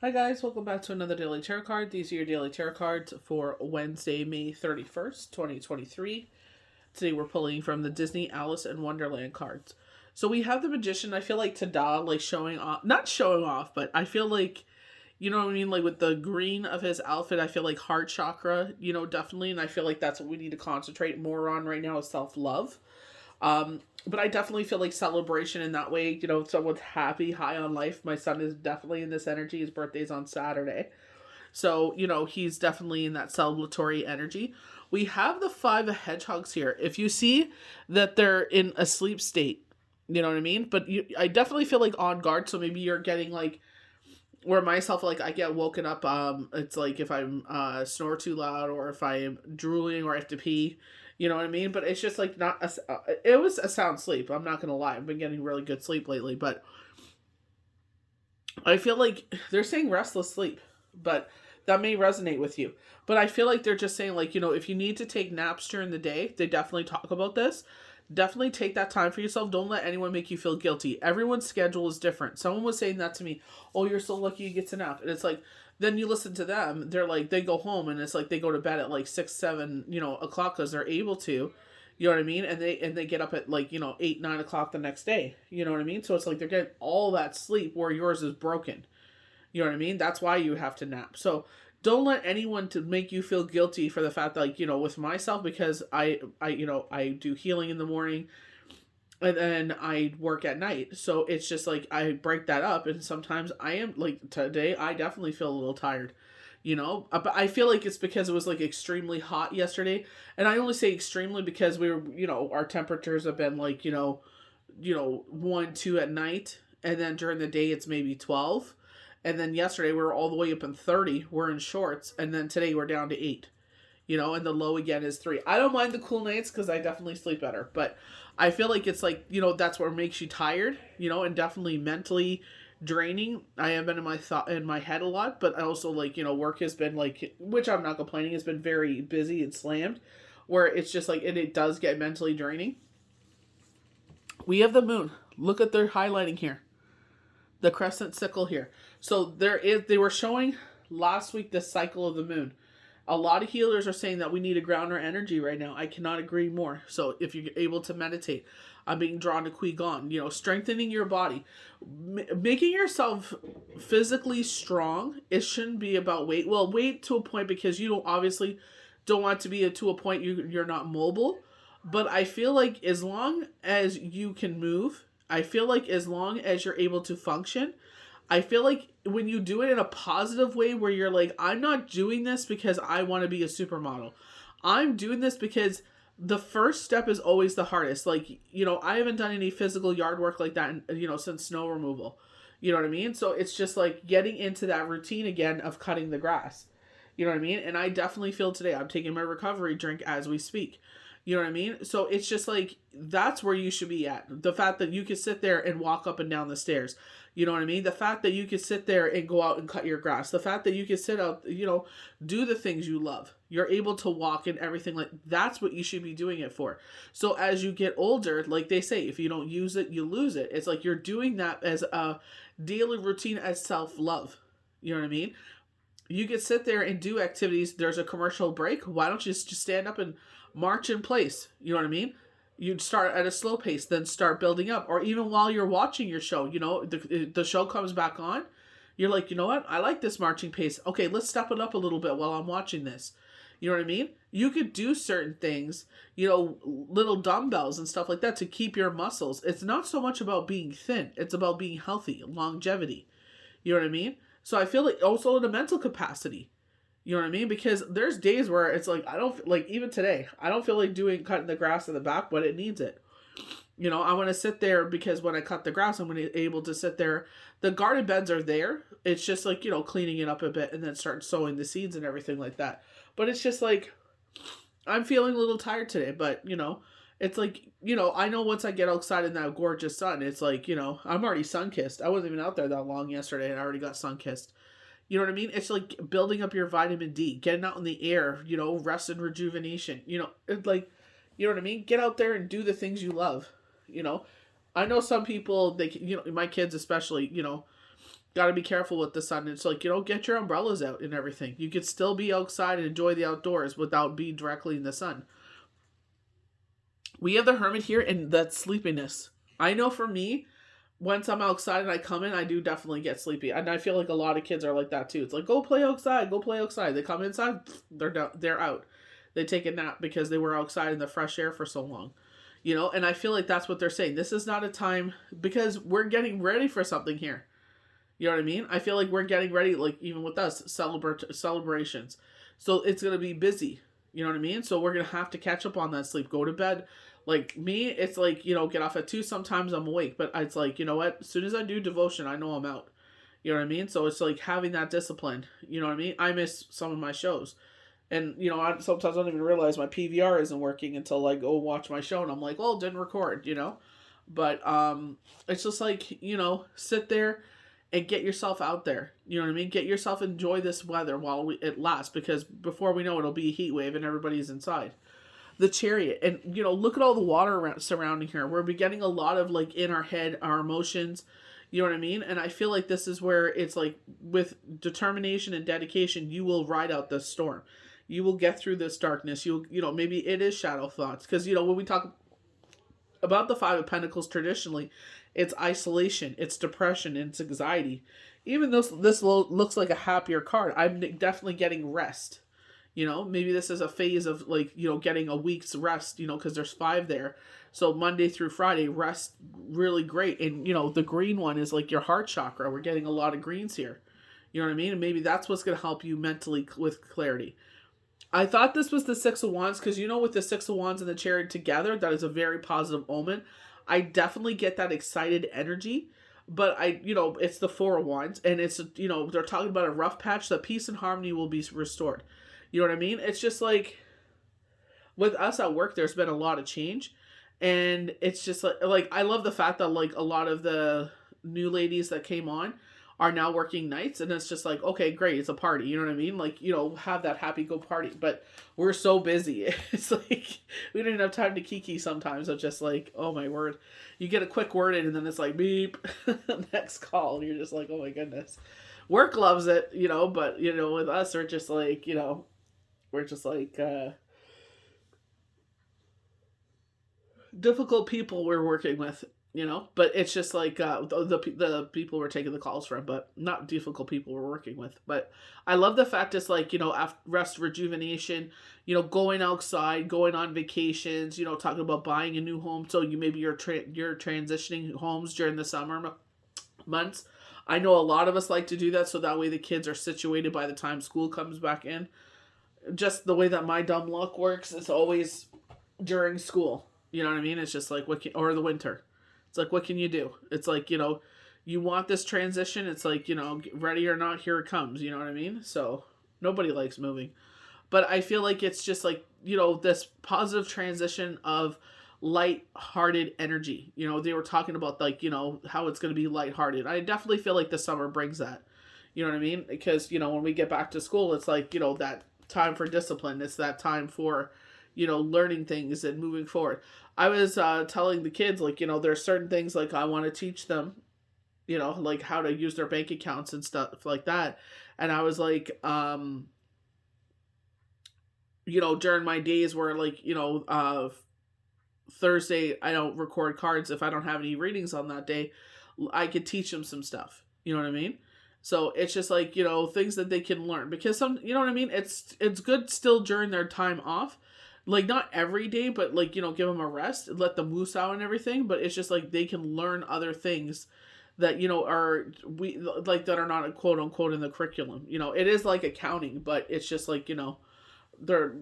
Hi guys, welcome back to another Daily Tarot card. These are your Daily Tarot cards for Wednesday, May 31st, 2023. Today we're pulling from the Disney Alice in Wonderland cards. So we have the Magician. I feel like Tada, like showing off, not showing off, but I feel like, you know what I mean? Like with the green of his outfit, I feel like heart chakra, definitely. And I feel like that's what we need to concentrate more on right now is self-love. But I definitely feel like celebration in that way. Someone's happy, high on life. My son is definitely in this energy. His birthday's on Saturday. So, he's definitely in that celebratory energy. We have the five of hedgehogs here. If you see that they're in a sleep state, you know what I mean? But I definitely feel like on guard. So maybe you're getting like, where myself, like I get woken up, it's like if I'm snore too loud or if I am drooling or I have to pee, you know what I mean? But it's just like not it was a sound sleep. I'm not gonna lie. I've been getting really good sleep lately, but I feel like they're saying restless sleep, but that may resonate with you. But I feel like they're just saying like, if you need to take naps during the day, they definitely talk about this. Definitely take that time for yourself. Don't let anyone make you feel guilty. Everyone's schedule is different. Someone was saying that to me. Oh, you're so lucky you get to nap. And it's like, then you listen to them. They're like, they go home and it's like they go to bed at like 6, 7, o'clock because they're able to. You know what I mean? And they get up at like, 8, 9 o'clock the next day. You know what I mean? So it's like they're getting all that sleep where yours is broken. You know what I mean? That's why you have to nap. So don't let anyone to make you feel guilty for the fact that, like, with myself, because I do healing in the morning and then I work at night. So it's just like I break that up. And sometimes I am like today, I definitely feel a little tired, but I feel like it's because it was like extremely hot yesterday. And I only say extremely because we were, our temperatures have been like, 1, 2 at night. And then during the day, it's maybe 12. And then yesterday we were all the way up in 30. We're in shorts. And then today we're down to 8. And the low again is 3. I don't mind the cool nights because I definitely sleep better. But I feel like it's like, that's what makes you tired, and definitely mentally draining. I have been in my head a lot, but I also like, work has been like, which I'm not complaining, has been very busy and slammed, where it's just like, and it does get mentally draining. We have the moon. Look at their highlighting here. The crescent sickle here. So they were showing last week the cycle of the moon. A lot of healers are saying that we need to ground our energy right now. I cannot agree more. So if you're able to meditate, I'm being drawn to Qigong, strengthening your body, making yourself physically strong. It shouldn't be about weight. Well, weight to a point because you don't want to be to a point you're not mobile. But I feel like as long as you can move, I feel like as long as you're able to function, I feel like when you do it in a positive way where you're like, I'm not doing this because I want to be a supermodel. I'm doing this because the first step is always the hardest. Like, I haven't done any physical yard work like that, since snow removal. You know what I mean? So it's just like getting into that routine again of cutting the grass. You know what I mean? And I definitely feel today, I'm taking my recovery drink as we speak. You know what I mean? So it's just like, that's where you should be at. The fact that you could sit there and walk up and down the stairs. You know what I mean? The fact that you could sit there and go out and cut your grass. The fact that you could sit out, do the things you love. You're able to walk and everything. Like, that's what you should be doing it for. So as you get older, like they say, if you don't use it, you lose it. It's like you're doing that as a daily routine as self-love. You know what I mean? You could sit there and do activities. There's a commercial break. Why don't you just stand up and march in place? You know what I mean? You'd start at a slow pace, then start building up. Or even while you're watching your show, the show comes back on. You're like, you know what? I like this marching pace. Okay, let's step it up a little bit while I'm watching this. You know what I mean? You could do certain things, little dumbbells and stuff like that to keep your muscles. It's not so much about being thin. It's about being healthy, longevity. You know what I mean? So I feel like also the mental capacity. You know what I mean? Because there's days where it's like, I don't, like even today, I don't feel like cutting the grass in the back, but it needs it. I want to sit there because when I cut the grass, I'm going to be able to sit there. The garden beds are there. It's just like, cleaning it up a bit and then start sowing the seeds and everything like that. But it's just like, I'm feeling a little tired today, but it's like, I know once I get outside in that gorgeous sun, it's like, I'm already sun-kissed. I wasn't even out there that long yesterday and I already got sun-kissed. You know what I mean? It's like building up your vitamin D, getting out in the air, rest and rejuvenation. It's like, you know what I mean? Get out there and do the things you love. I know some people, my kids especially, Got to be careful with the sun. It's like, get your umbrellas out and everything. You could still be outside and enjoy the outdoors without being directly in the sun. We have the hermit here and that sleepiness. I know for me, once I'm outside and I come in, I do definitely get sleepy. And I feel like a lot of kids are like that too. It's like, go play outside, go play outside. They come inside, they're out. They take a nap because they were outside in the fresh air for so long. And I feel like that's what they're saying. This is not a time, because we're getting ready for something here. You know what I mean? I feel like we're getting ready, like even with us, celebrations. So it's going to be busy. You know what I mean? So we're going to have to catch up on that sleep, go to bed. Like me, it's like, get off at 2. Sometimes I'm awake, but it's like, you know what? As soon as I do devotion, I know I'm out. You know what I mean? So it's like having that discipline. You know what I mean? I miss some of my shows. And, I sometimes don't even realize my PVR isn't working until I go watch my show and I'm like, well, it didn't record, But it's just like, sit there and get yourself out there. You know what I mean? Get yourself, enjoy this weather while it lasts, because before we know it, it'll be a heat wave and everybody's inside. The Chariot, and look at all the water surrounding here. We're getting a lot of like in our head, our emotions. You know what I mean? And I feel like this is where it's like with determination and dedication, you will ride out this storm. You will get through this darkness. Maybe it is shadow thoughts. Because, when we talk about the Five of Pentacles traditionally, it's isolation, it's depression, it's anxiety. Even though this looks like a happier card, I'm definitely getting rest. Maybe this is a phase of like, getting a week's rest, because there's 5 there. So Monday through Friday, rest really great. And, the green one is like your heart chakra. We're getting a lot of greens here. You know what I mean? And maybe that's what's going to help you mentally with clarity. I thought this was the 6 of Wands because, with the 6 of Wands and the Chariot together, that is a very positive omen. I definitely get that excited energy, but it's the 4 of Wands, and it's, they're talking about a rough patch, that peace and harmony will be restored. You know what I mean? It's just like, with us at work, there's been a lot of change, and it's just like I love the fact that like a lot of the new ladies that came on are now working nights, and it's just like, okay, great, it's a party, you know what I mean? Like, have that happy go party, but we're so busy. It's like, we don't even have time to kiki sometimes. It's just like, oh my word. You get a quick word in, and then it's like, beep, next call, and you're just like, oh my goodness. Work loves it, but, with us, we're just like, we're just like, difficult people we're working with. But it's just like the people we're taking the calls from, but not difficult people we're working with. But I love the fact it's like, after rest, rejuvenation, going outside, going on vacations, talking about buying a new home. So you're transitioning homes during the summer months. I know a lot of us like to do that, so that way the kids are situated by the time school comes back in. Just the way that my dumb luck works, it's always during school. You know what I mean? It's just like, or the winter. It's like, what can you do? It's like, you want this transition. It's like, ready or not, here it comes. You know what I mean? So nobody likes moving. But I feel like it's just like, this positive transition of light-hearted energy. They were talking about like, how it's going to be light-hearted. I definitely feel like the summer brings that. You know what I mean? Because, when we get back to school, it's like, that time for discipline. It's that time for, learning things and moving forward. I was telling the kids, like, there's certain things like I want to teach them, like how to use their bank accounts and stuff like that. And I was like, during my days where like, Thursday, I don't record cards. If I don't have any readings on that day, I could teach them some stuff. You know what I mean? So it's just like, things that they can learn, because you know what I mean? It's good still during their time off. Like, not every day, but like, give them a rest, let them loose out and everything. But it's just like they can learn other things that, that are not quote unquote in the curriculum. It is like accounting, but it's just like, they're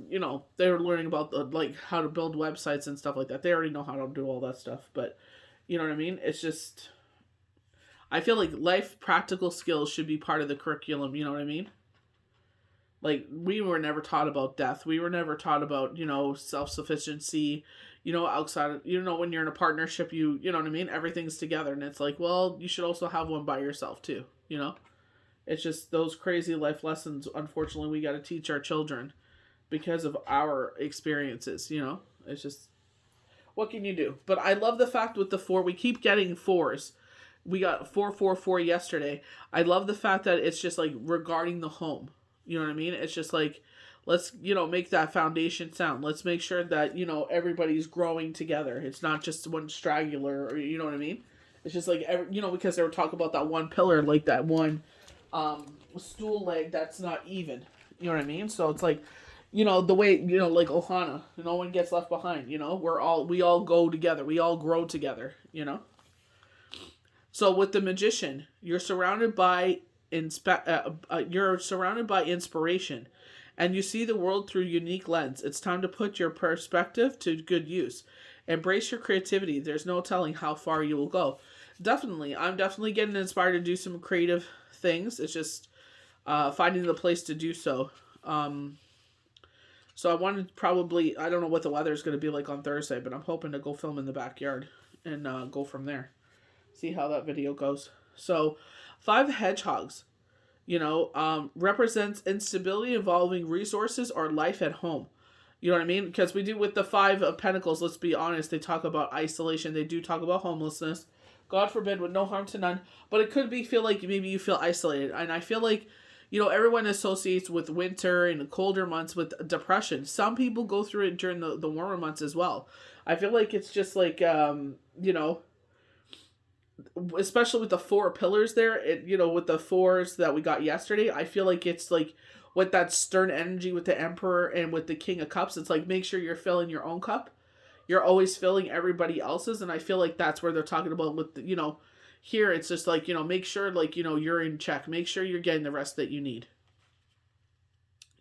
learning about like how to build websites and stuff like that. They already know how to do all that stuff, but you know what I mean? It's just, I feel like life practical skills should be part of the curriculum. You know what I mean? Like, we were never taught about death. We were never taught about, self-sufficiency, outside of, when you're in a partnership, you know what I mean? Everything's together. And it's like, well, you should also have one by yourself too, It's just those crazy life lessons, unfortunately, we got to teach our children because of our experiences, It's just, what can you do? But I love the fact with the 4, we keep getting 4s. We got 444 yesterday. I love the fact that it's just like regarding the home. You know what I mean? It's just like, let's, make that foundation sound. Let's make sure that, everybody's growing together. It's not just one straggler, or, you know what I mean? It's just like, because they were talking about that one pillar, like that one stool leg that's not even. You know what I mean? So it's like, the way, like Ohana, no one gets left behind, we all go together. We all grow together. So with the magician, you're surrounded by inspiration, and you see the world through unique lens. It's time to put your perspective to good use. Embrace your creativity. There's no telling how far you will go. Definitely, I'm definitely getting inspired to do some creative things. It's just finding the place to do so. So I wanted probably, I don't know what the weather is going to be like on Thursday, but I'm hoping to go film in the backyard and go from there. See how that video goes. So 5 hedgehogs, represents instability involving resources or life at home. You know what I mean? Because we do with the 5 of Pentacles, let's be honest, they talk about isolation. They do talk about homelessness. God forbid, with no harm to none. But it could feel like maybe you feel isolated. And I feel like, everyone associates with winter and the colder months with depression. Some people go through it during the warmer months as well. I feel like it's just like, especially with the 4 pillars there, with the 4s that we got yesterday, I feel like it's like with that stern energy with the Emperor and with the King of Cups, it's like, make sure you're filling your own cup. You're always filling everybody else's. And I feel like that's where they're talking about with, here it's just like, make sure like, you're in check. Make sure you're getting the rest that you need.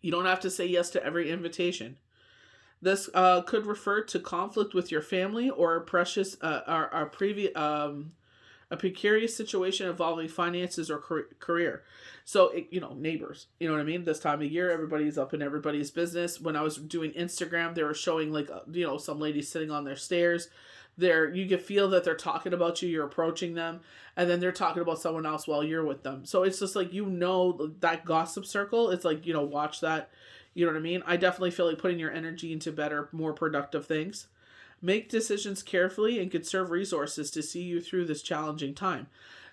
You don't have to say yes to every invitation. This could refer to conflict with your family or a precarious situation involving finances or career. So, neighbors, you know what I mean? This time of year, everybody's up in everybody's business. When I was doing Instagram, they were showing like, some ladies sitting on their stairs. You can feel that they're talking about you, you're approaching them, and then they're talking about someone else while you're with them. So it's just like, that gossip circle, it's like, watch that, you know what I mean? I definitely feel like putting your energy into better, more productive things. Make decisions carefully and conserve resources to see you through this challenging time.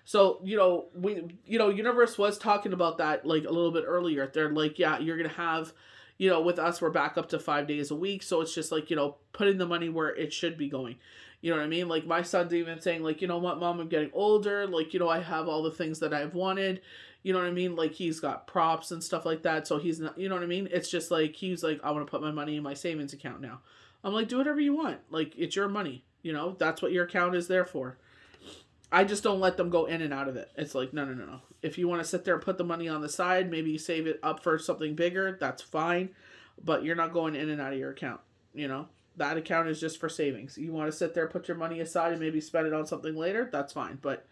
So, Universe was talking about that like a little bit earlier. They're like, yeah, you're going to have, with us, we're back up to 5 days a week. So it's just like, putting the money where it should be going. You know what I mean? Like my son's even saying like, you know what, Mom, I'm getting older. Like, I have all the things that I've wanted. You know what I mean? Like he's got props and stuff like that. So he's not, you know what I mean? It's just like, he's like, I want to put my money in my savings account now. I'm like, do whatever you want. Like, it's your money. That's what your account is there for. I just don't let them go in and out of it. It's like, no. If you want to sit there and put the money on the side, maybe you save it up for something bigger, that's fine. But you're not going in and out of your account. That account is just for savings. You want to sit there, put your money aside and maybe spend it on something later, that's fine. But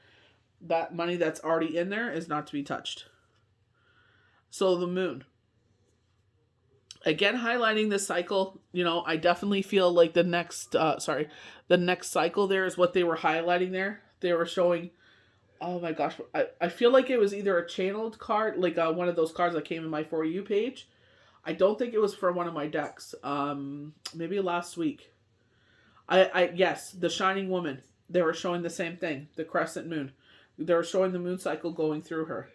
that money that's already in there is not to be touched. So the moon. Again, highlighting this cycle, I definitely feel like the next cycle there is what they were highlighting there. They were showing, oh my gosh, I feel like it was either a channeled card, like one of those cards that came in my For You page. I don't think it was from one of my decks. Maybe last week. Yes, the Shining Woman. They were showing the same thing, the crescent moon. They were showing the moon cycle going through her,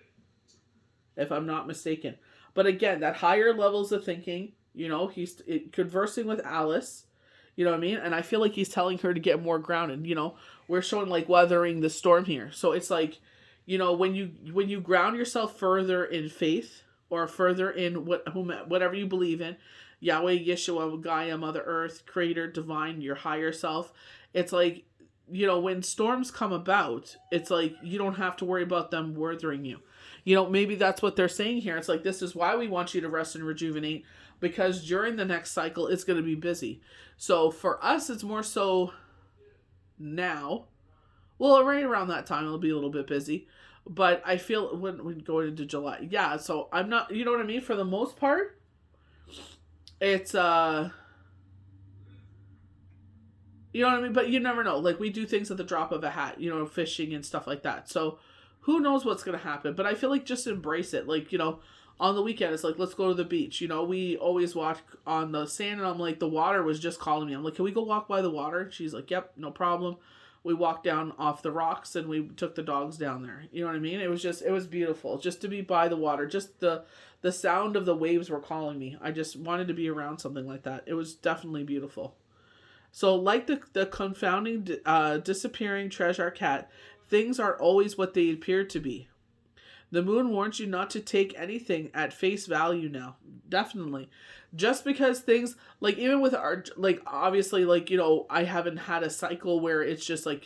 if I'm not mistaken. But again, that higher levels of thinking, he's conversing with Alice, you know what I mean? And I feel like he's telling her to get more grounded, We're showing like weathering the storm here. So it's like, when you ground yourself further in faith or further in whatever you believe in, Yahweh, Yeshua, Gaia, Mother Earth, Creator, Divine, your higher self, it's like, when storms come about, it's like you don't have to worry about them weathering you. Maybe that's what they're saying here. It's like, this is why we want you to rest and rejuvenate, because during the next cycle, it's going to be busy. So for us, it's more so now. Well, right around that time, it'll be a little bit busy. But I feel when we go into July. Yeah, so I'm not, you know what I mean? For the most part, it's, you know what I mean? But you never know. Like, we do things at the drop of a hat, fishing and stuff like that. So who knows what's going to happen? But I feel like just embrace it. Like, on the weekend, it's like, let's go to the beach. We always walk on the sand, and I'm like, the water was just calling me. I'm like, can we go walk by the water? She's like, yep, no problem. we walked down off the rocks and we took the dogs down there. You know what I mean? It was beautiful just to be by the water. Just the sound of the waves were calling me. I just wanted to be around something like that. It was definitely beautiful. So, like the confounding, disappearing treasure cat, things are always what they appear to be. The moon warns you not to take anything at face value now. Definitely. Just because things, like, even with our, like, obviously, like, I haven't had a cycle where it's just like,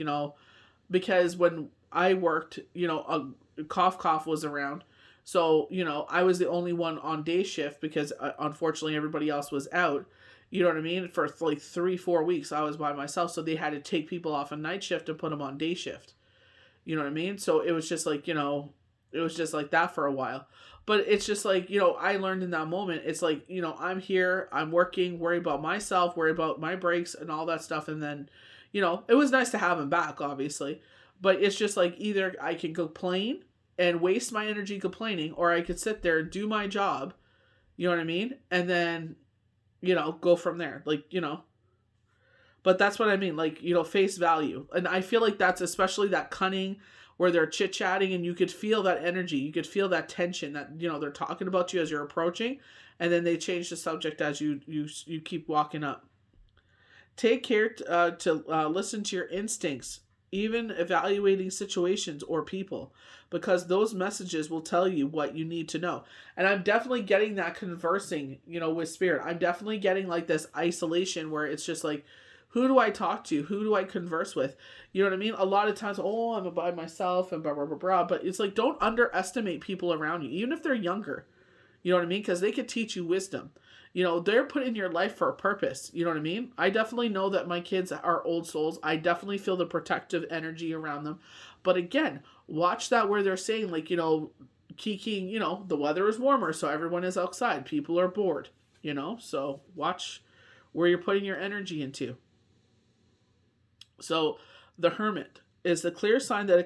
because when I worked, a cough was around. So, I was the only one on day shift because unfortunately everybody else was out. You know what I mean? For like 3-4 weeks, I was by myself. So they had to take people off a night shift and put them on day shift. You know what I mean? So it was just like, it was just like that for a while. But it's just like, I learned in that moment, it's like, I'm here, I'm working, worry about myself, worry about my breaks and all that stuff. And then, it was nice to have him back, obviously. But it's just like, either I can complain and waste my energy complaining, or I could sit there and do my job. You know what I mean? And then, go from there. Like, but that's what I mean. Like, face value. And I feel like that's especially that cunning where they're chit-chatting and you could feel that energy. You could feel that tension that, they're talking about you as you're approaching. And then they change the subject as you keep walking up. Take care to listen to your instincts, even evaluating situations or people, because those messages will tell you what you need to know. And I'm definitely getting that conversing, with spirit. I'm definitely getting like this isolation where it's just like, who do I talk to? Who do I converse with? You know what I mean? A lot of times, I'm by myself and blah, blah, blah, blah. But it's like, don't underestimate people around you, even if they're younger. You know what I mean? Because they could teach you wisdom. They're put in your life for a purpose. You know what I mean? I definitely know that my kids are old souls. I definitely feel the protective energy around them. But again, watch that where they're saying, like, kikiing, the weather is warmer, so everyone is outside. People are bored, So watch where you're putting your energy into. So the Hermit is the clear sign that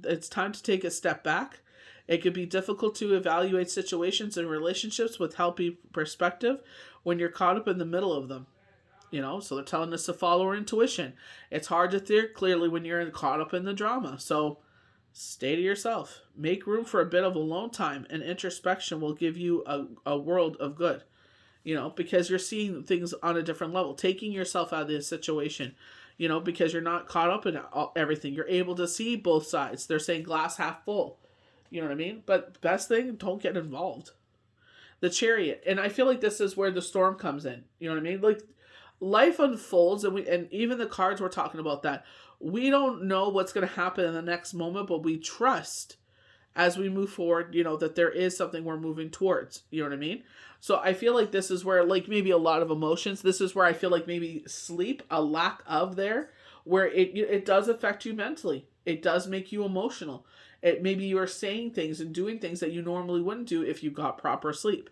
it's time to take a step back. It can be difficult to evaluate situations and relationships with healthy perspective when you're caught up in the middle of them. So they're telling us to follow our intuition. It's hard to think clearly when you're caught up in the drama. So stay to yourself. Make room for a bit of alone time, and introspection will give you a world of good. Because you're seeing things on a different level, taking yourself out of the situation, because you're not caught up in everything. You're able to see both sides. They're saying glass half full. You know what I mean? But best thing, don't get involved. The Chariot. And I feel like this is where the storm comes in. You know what I mean? Like, life unfolds, and even the cards were talking about that. We don't know what's going to happen in the next moment, but we trust as we move forward, that there is something we're moving towards. You know what I mean? So I feel like this is where, like, maybe a lot of emotions, this is where I feel like maybe sleep, a lack of there, where it does affect you mentally. It does make you emotional. Maybe you are saying things and doing things that you normally wouldn't do if you got proper sleep.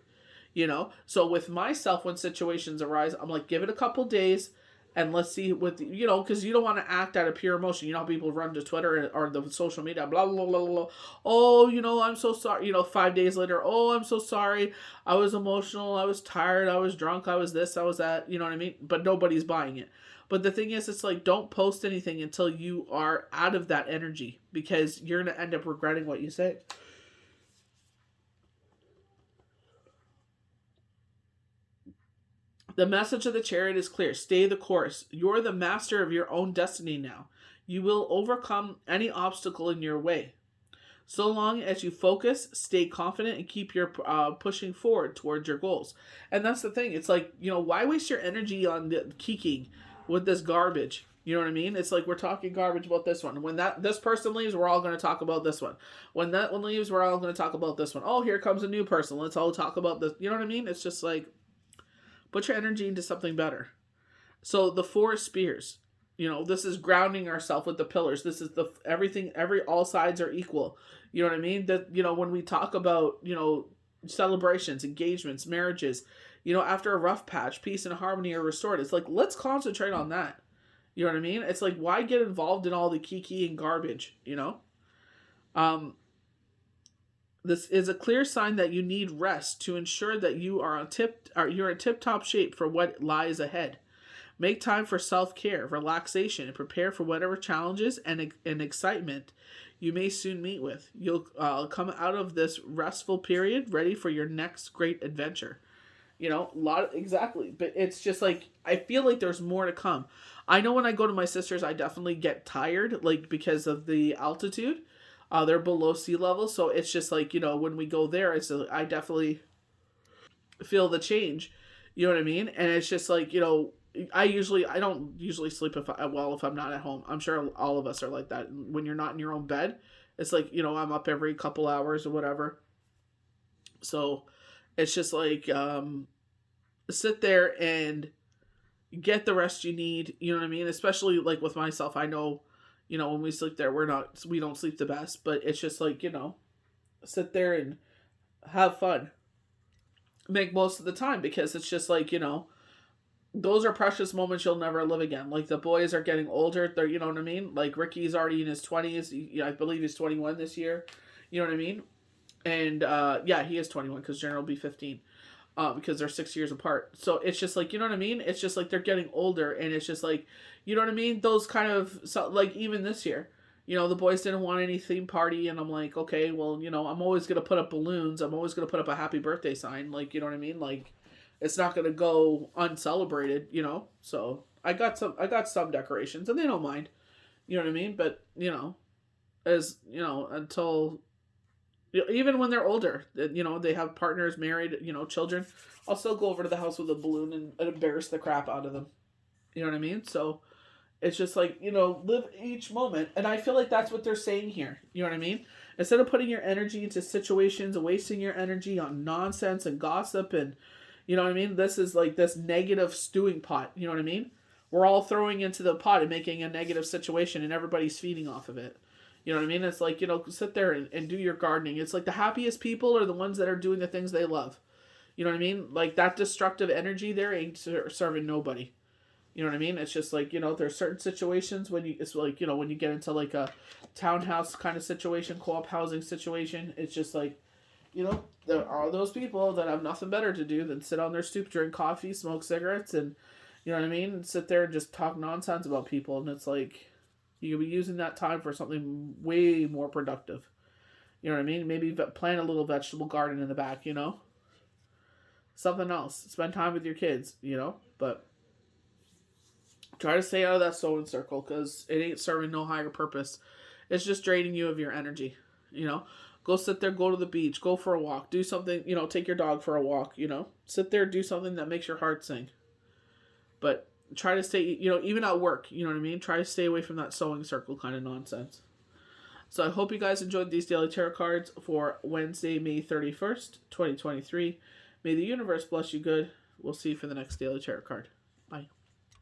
So with myself, when situations arise, I'm like, give it a couple days and let's see what, because you don't want to act out of pure emotion. How people run to Twitter or the social media, blah, blah, blah, blah. Oh, I'm so sorry. 5 days later, oh, I'm so sorry. I was emotional. I was tired. I was drunk. I was this. I was that. You know what I mean? But nobody's buying it. But the thing is, it's like, don't post anything until you are out of that energy, because you're going to end up regretting what you say. The message of the Chariot is clear. Stay the course. You're the master of your own destiny now. You will overcome any obstacle in your way. So long as you focus, stay confident, and keep your pushing forward towards your goals. And that's the thing. It's like, why waste your energy on the kikiing with this garbage? You know what I mean? It's like, we're talking garbage about this one. When this person leaves, we're all going to talk about this one. When that one leaves, we're all going to talk about this one. Oh, here comes a new person. Let's all talk about this. You know what I mean? It's just like, put your energy into something better. So the 4 spears, this is grounding ourselves with the pillars. This is all sides are equal. You know what I mean? That, when we talk about, celebrations, engagements, marriages, after a rough patch, peace and harmony are restored. It's like, let's concentrate on that. You know what I mean? It's like, why get involved in all the kiki and garbage, This is a clear sign that you need rest to ensure that you're in tip-top shape for what lies ahead. Make time for self-care, relaxation, and prepare for whatever challenges and excitement you may soon meet with. You'll come out of this restful period ready for your next great adventure. Exactly. But it's just like, I feel like there's more to come. I know when I go to my sister's, I definitely get tired, like, because of the altitude. They're below sea level, so it's just like, when we go there, I definitely feel the change. You know what I mean? And it's just like, I don't usually sleep if I'm not at home. I'm sure all of us are like that. When you're not in your own bed, it's like, I'm up every couple hours or whatever. So it's just like, sit there and get the rest you need. You know what I mean? Especially like with myself, I know, when we sleep there, we don't sleep the best, but it's just like, sit there and have fun, make most of the time, because it's just like, those are precious moments you'll never live again. Like, the boys are getting older. They're, you know what I mean? Like, Ricky's already in his 20s. I believe he's 21 this year. You know what I mean? And, yeah, he is 21 because Jenner will be 15. Because they're 6 years apart. So it's just like, you know what I mean? It's just like they're getting older, and it's just like, you know what I mean? Those kind of, so, like, even this year, the boys didn't want any theme party, and I'm like, okay, well, I'm always going to put up balloons. I'm always going to put up a happy birthday sign. Like, you know what I mean? Like, it's not going to go uncelebrated, So I got some decorations, and they don't mind. You know what I mean? But, until, even when they're older, they have partners, married, children, I'll still go over to the house with a balloon and embarrass the crap out of them. You know what I mean? So it's just like, live each moment. And I feel like that's what they're saying here. You know what I mean? Instead of putting your energy into situations and wasting your energy on nonsense and gossip and, you know what I mean? This is like this negative stewing pot. You know what I mean? We're all throwing into the pot and making a negative situation, and everybody's feeding off of it. You know what I mean? It's like, sit there and do your gardening. It's like the happiest people are the ones that are doing the things they love. You know what I mean? Like, that destructive energy there ain't serving nobody. You know what I mean? It's just like, there's certain situations it's like, when you get into like a townhouse kind of situation, co-op housing situation, it's just like, there are those people that have nothing better to do than sit on their stoop, drink coffee, smoke cigarettes, and, you know what I mean? And sit there and just talk nonsense about people. And it's like, you could be using that time for something way more productive. You know what I mean? Maybe plant a little vegetable garden in the back, Something else. Spend time with your kids, But try to stay out of that sewing circle, because it ain't serving no higher purpose. It's just draining you of your energy, Go sit there, go to the beach, go for a walk, do something, take your dog for a walk, Sit there, do something that makes your heart sing. But try to stay, even at work, you know what I mean? Try to stay away from that sewing circle kind of nonsense. So I hope you guys enjoyed these daily tarot cards for Wednesday, May 31st, 2023. May the universe bless you good. We'll see you for the next daily tarot card. Bye.